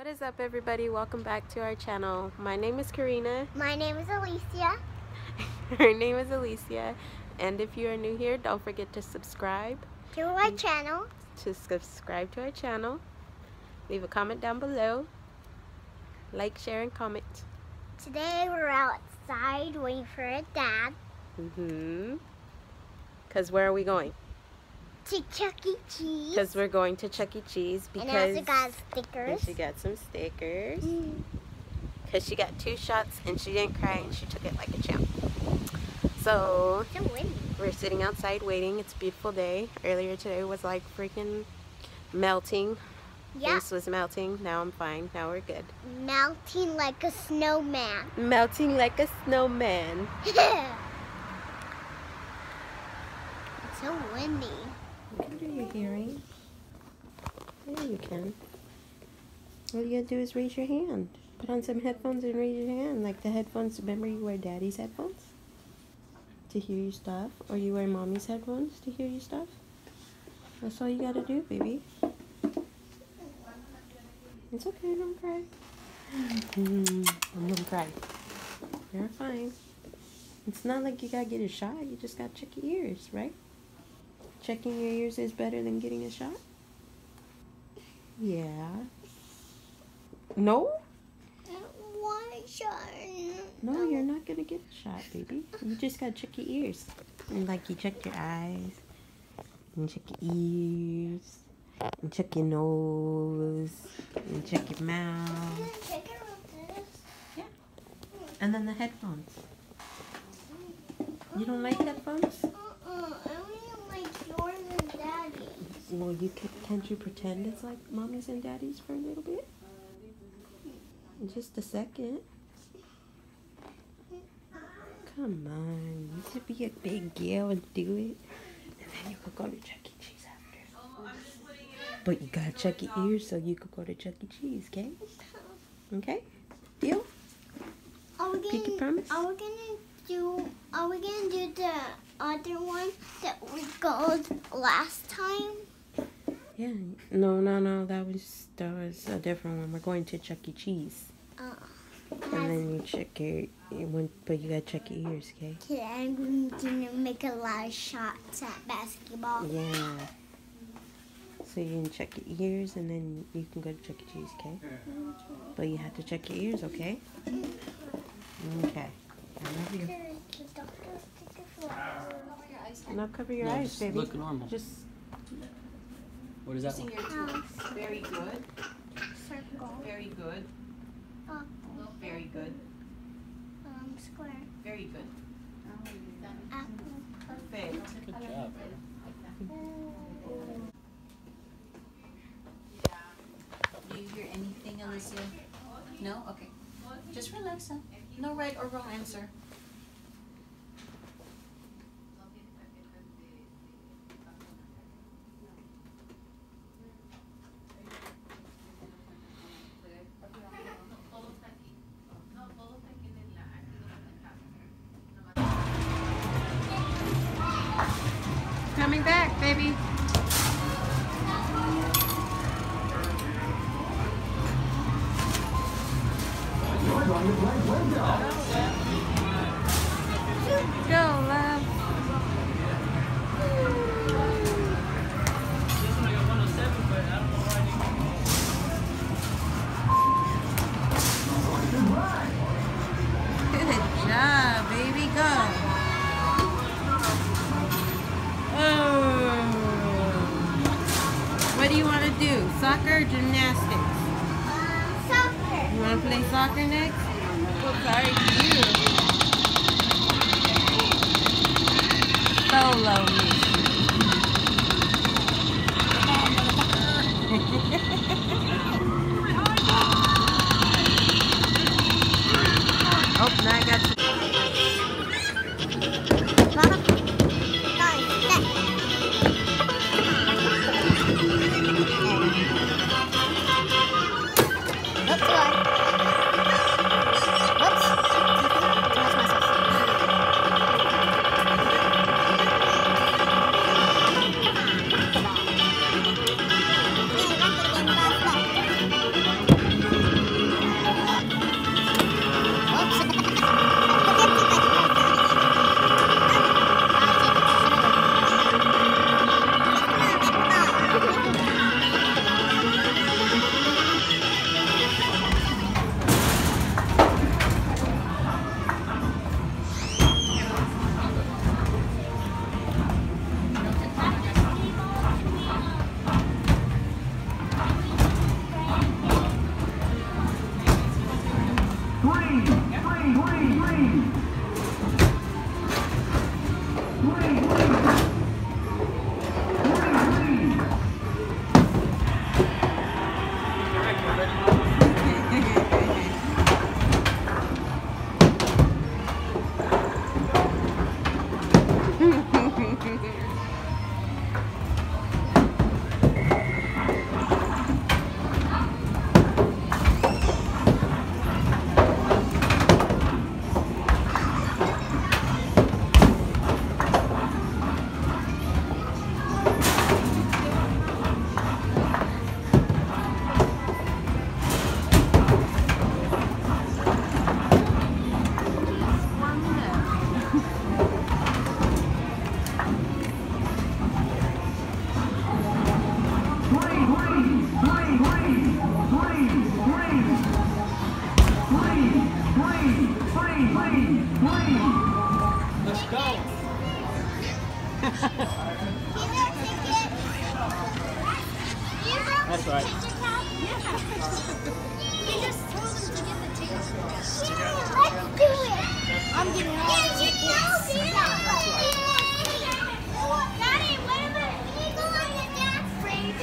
What is up, everybody? Welcome back to our channel. My name is Karina. My name is Alicia. Her name is Alicia. And if you are new here, don't forget to subscribe To our channel. Leave a comment down below. Like, share, and comment. Today we're outside waiting for a dad. Because where are we going? To Chuck E. Cheese. Because we're going to Chuck E. Cheese because... And also got stickers. She got some stickers. Because she got 2 shots and she didn't cry and she took it like a champ. So we're sitting outside waiting. It's a beautiful day. Earlier today was like freaking melting. Yeah. This was melting. Now I'm fine. Now we're good. Melting like a snowman. Melting like a snowman. It's so windy. You can do your hearing. Yeah, you can. All you gotta do is raise your hand. Put on some headphones and raise your hand. Like the headphones, remember you wear daddy's headphones? To hear your stuff. Or you wear mommy's headphones to hear your stuff. That's all you gotta do, baby. It's okay, don't cry. I'm gonna cry. You're fine. It's not like you gotta get a shot. You just gotta check your ears, right? Checking your ears is better than getting a shot? Yeah. No? One shot. No, you're not gonna get a shot, baby. You just gotta check your ears. And like you check your eyes. And check your ears. And check your nose. And check your mouth. Check it with this. Yeah. And then the headphones. You don't like headphones? I only like yours and daddy's. Well, can't you pretend it's like mommy's and daddy's for a little bit? Just a second. Come on, you should be a big girl and do it. And then you could go to Chuck E. Cheese after. But you gotta check your ears so you could go to Chuck E. Cheese, okay? Okay? Deal? Pinky promise? Are we gonna do the other one that we got last time? Yeah. No. That was a different one. We're going to Chuck E. Cheese. And then you check but you gotta check your ears, okay? Okay, I'm gonna make a lot of shots at basketball. Yeah. So you can check your ears and then you can go to Chuck E. Cheese, okay? But you have to check your ears, okay? Okay. I love you. Now cover your eyes, baby. Look normal. Just. What is that Using one? your tools. Very good. Circle. Very good. Very good. Square. Very good. Apple. Perfect. Good job. Do you hear anything, Alicia? No? Okay. Just relax, huh? No right or wrong answer. Coming back, baby. Go, love. Good job, baby. Go. Oh. What do you want to do? Soccer or gymnastics? Soccer. You want to play soccer next? Well, sorry to you. Solo me. Oh, now I got you. Let's go. That's right. You just told them to get the tickets. Let's do it. I'm getting all the tickets. Daddy, wait a minute. Can you go on the dance break?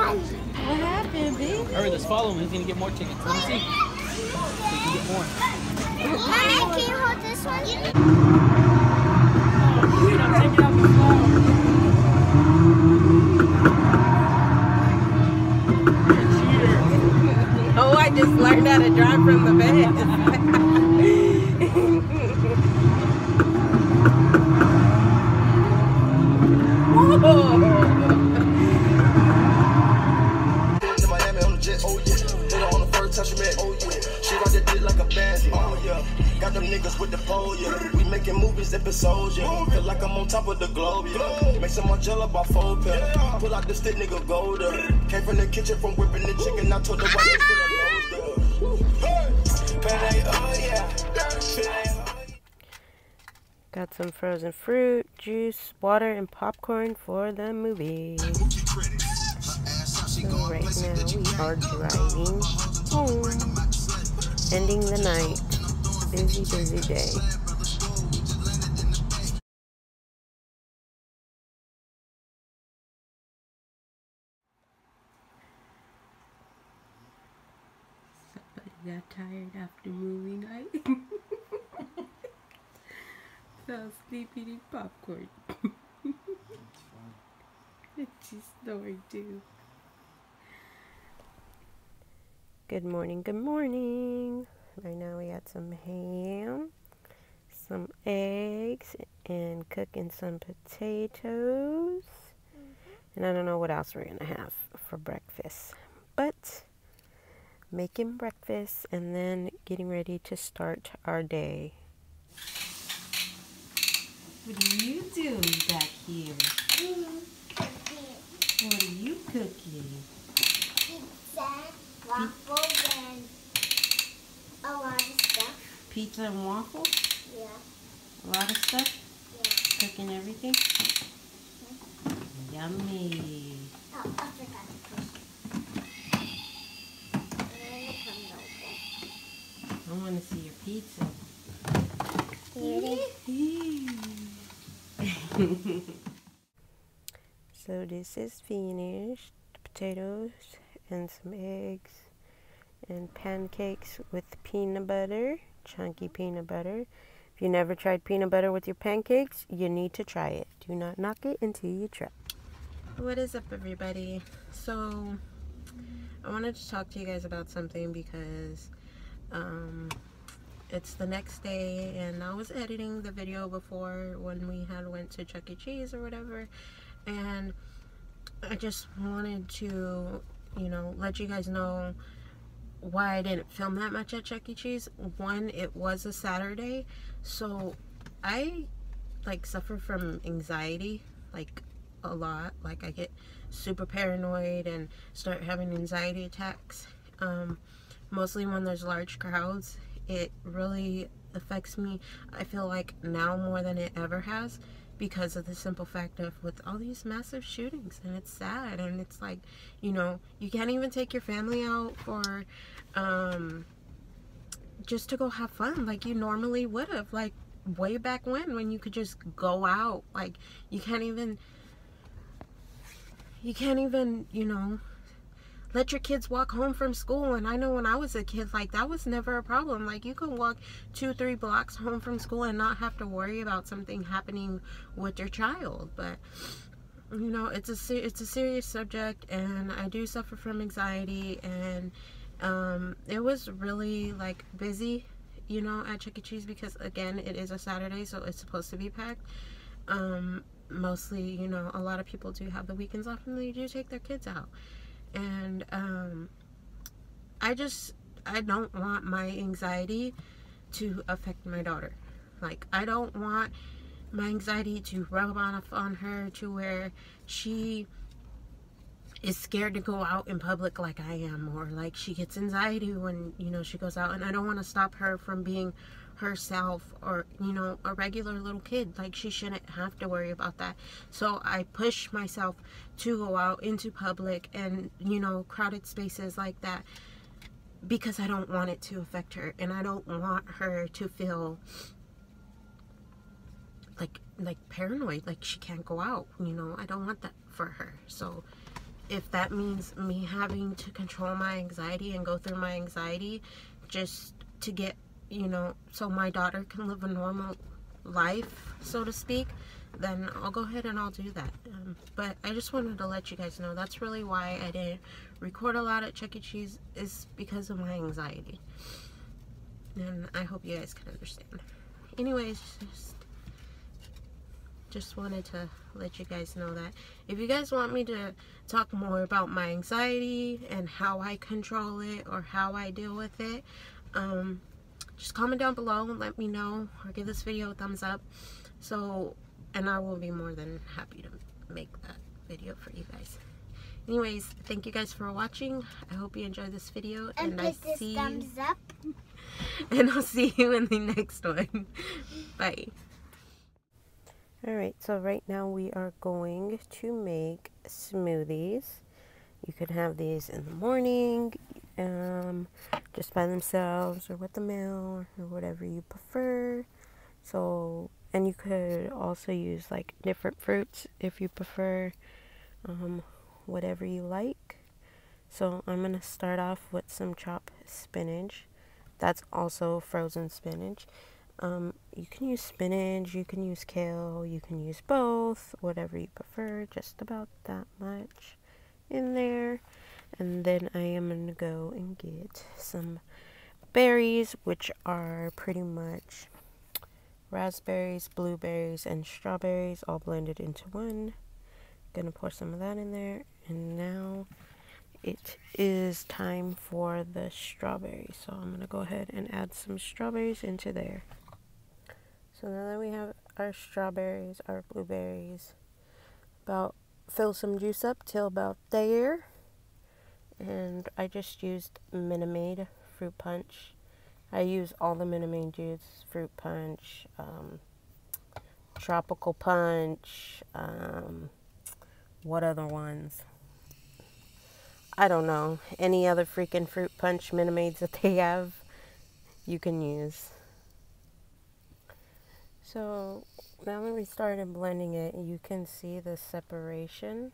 What happened, baby? Hurry, let's follow him. He's gonna get more tickets. Let me see. We can get more. Mommy, can you hold this one? Take it out the floor. Oh, I just learned how to drive from the bed. Got them niggas with the pole, yeah. We making movies, episodes, yeah. Feel like I'm on top of the globe, yeah. Make some more jello about 4 pill. Pull out the stick, nigga, go there. Came from the kitchen from whipping the chicken. I told the white bitch put a nose there. Got some frozen fruit, juice, water, and popcorn for the movie. So right now we are driving home, ending the night. Busy, busy day. Somebody got tired after movie night. Fell asleep eating popcorn. She's snoring too. Good morning, good morning. Right now we got some ham, some eggs, and cooking some potatoes. And I don't know what else we're going to have for breakfast. But making breakfast and then getting ready to start our day. What are you doing back here? What are you cooking? Pizza, waffles, and a lot of stuff. Pizza and waffles? Yeah. A lot of stuff? Yeah. Cooking everything? Yummy. Oh, I forgot to push. I want to see your pizza. So this is finished. Potatoes and some eggs and pancakes with peanut butter, chunky peanut butter. If you never tried peanut butter with your pancakes, you need to try it. Do not knock it until you try. What is up, everybody? So I wanted to talk to you guys about something because it's the next day and I was editing the video before when we had went to Chuck E. Cheese or whatever, and I just wanted to, you know, let you guys know why I didn't film that much at Chuck E. Cheese. One, it was a Saturday, so I like suffer from anxiety like a lot. Like I get super paranoid and start having anxiety attacks, mostly when there's large crowds. It really affects me, I feel like, now more than it ever has, because of the simple fact of with all these massive shootings. And it's sad, and it's like, you know, you can't even take your family out for just to go have fun like you normally would have, like way back when you could just go out. Like you can't even, you know, let your kids walk home from school. And I know when I was a kid, like that was never a problem. Like you could walk 2-3 blocks home from school and not have to worry about something happening with your child. But you know, it's a serious subject, and I do suffer from anxiety, and it was really like busy, you know, at Chuck E. Cheese, because again, it is a Saturday, so it's supposed to be packed. Mostly, you know, a lot of people do have the weekends off, and they do take their kids out, and I don't want my anxiety to affect my daughter. Like, I don't want my anxiety to rub off on her to where she is scared to go out in public like I am, or like she gets anxiety when, you know, she goes out, and I don't want to stop her from being herself, or, you know, a regular little kid. Like, she shouldn't have to worry about that. So I push myself to go out into public and, you know, crowded spaces like that, because I don't want it to affect her, and I don't want her to feel like paranoid, like she can't go out, you know. I don't want that for her. So if that means me having to control my anxiety and go through my anxiety just to get, you know, so my daughter can live a normal life, so to speak, then I'll go ahead and I'll do that. But I just wanted to let you guys know that's really why I didn't record a lot at Chuck E. Cheese, is because of my anxiety. And I hope you guys can understand. Anyways, just wanted to let you guys know that. If you guys want me to talk more about my anxiety and how I control it or how I deal with it, just comment down below and let me know, or give this video a thumbs up. So, and I will be more than happy to make that video for you guys. Anyways, thank you guys for watching. I hope you enjoyed this video, And put this thumbs up. And I'll see you in the next one. Bye. Alright, so right now we are going to make smoothies. You could have these in the morning, just by themselves, or with the meal, or whatever you prefer. So, and you could also use like different fruits if you prefer, whatever you like. So I'm going to start off with some chopped spinach. That's also frozen spinach. You can use spinach, you can use kale, you can use both, whatever you prefer, just about that much in there. And then I am going to go and get some berries, which are pretty much raspberries, blueberries, and strawberries all blended into one. Gonna pour some of that in there, and now it is time for the strawberries. So I'm gonna go ahead and add some strawberries into there. So now that we have our strawberries, our blueberries, fill some juice up till about there. And I just used Minute Maid fruit punch. I use all the Minute Maid juice, fruit punch, tropical punch, what other ones? I don't know. Any other freaking fruit punch Minute Maids that they have, you can use. So now that we started blending it, you can see the separation.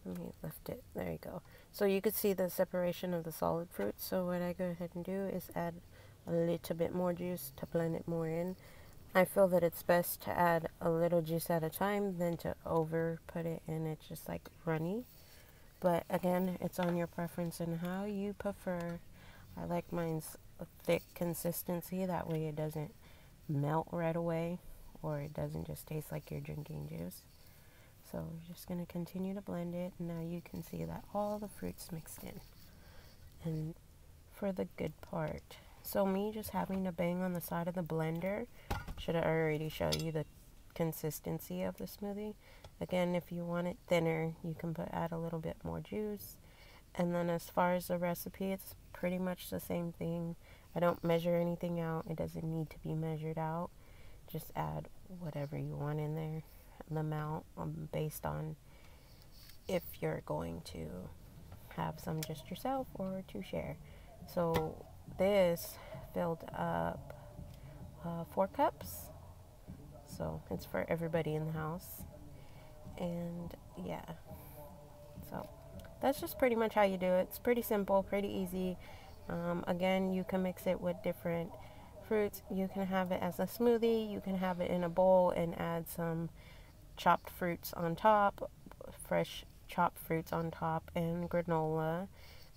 Let me lift it. There you go. So you could see the separation of the solid fruits. So what I go ahead and do is add a little bit more juice to blend it more in. I feel that it's best to add a little juice at a time than to over put it in. It's just like runny. But again, it's on your preference and how you prefer. I like mine's a thick consistency. That way it doesn't melt right away, or it doesn't just taste like you're drinking juice. So we're just going to continue to blend it. Now you can see that all the fruits mixed in. And for the good part, so me just having to bang on the side of the blender should already show you the consistency of the smoothie. Again, if you want it thinner, you can add a little bit more juice. And then as far as the recipe, it's pretty much the same thing. I don't measure anything out. It doesn't need to be measured out. Just add whatever you want in there, the amount based on if you're going to have some just yourself or to share. So this filled up 4 cups. So it's for everybody in the house. And yeah, so that's just pretty much how you do it. It's pretty simple, pretty easy. Again, you can mix it with different fruits. You can have it as a smoothie. You can have it in a bowl and add some chopped fruits on top. fresh chopped fruits on top and granola,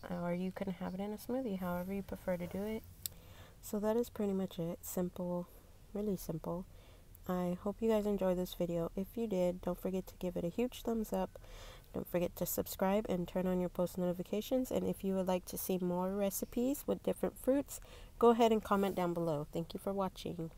or you can have it in a smoothie, however you prefer to do it. So that is pretty much it. Simple, really simple. I hope you guys enjoyed this video. If you did, don't forget to give it a huge thumbs up. Don't forget to subscribe and turn on your post notifications. And if you would like to see more recipes with different fruits, go ahead and comment down below. Thank you for watching.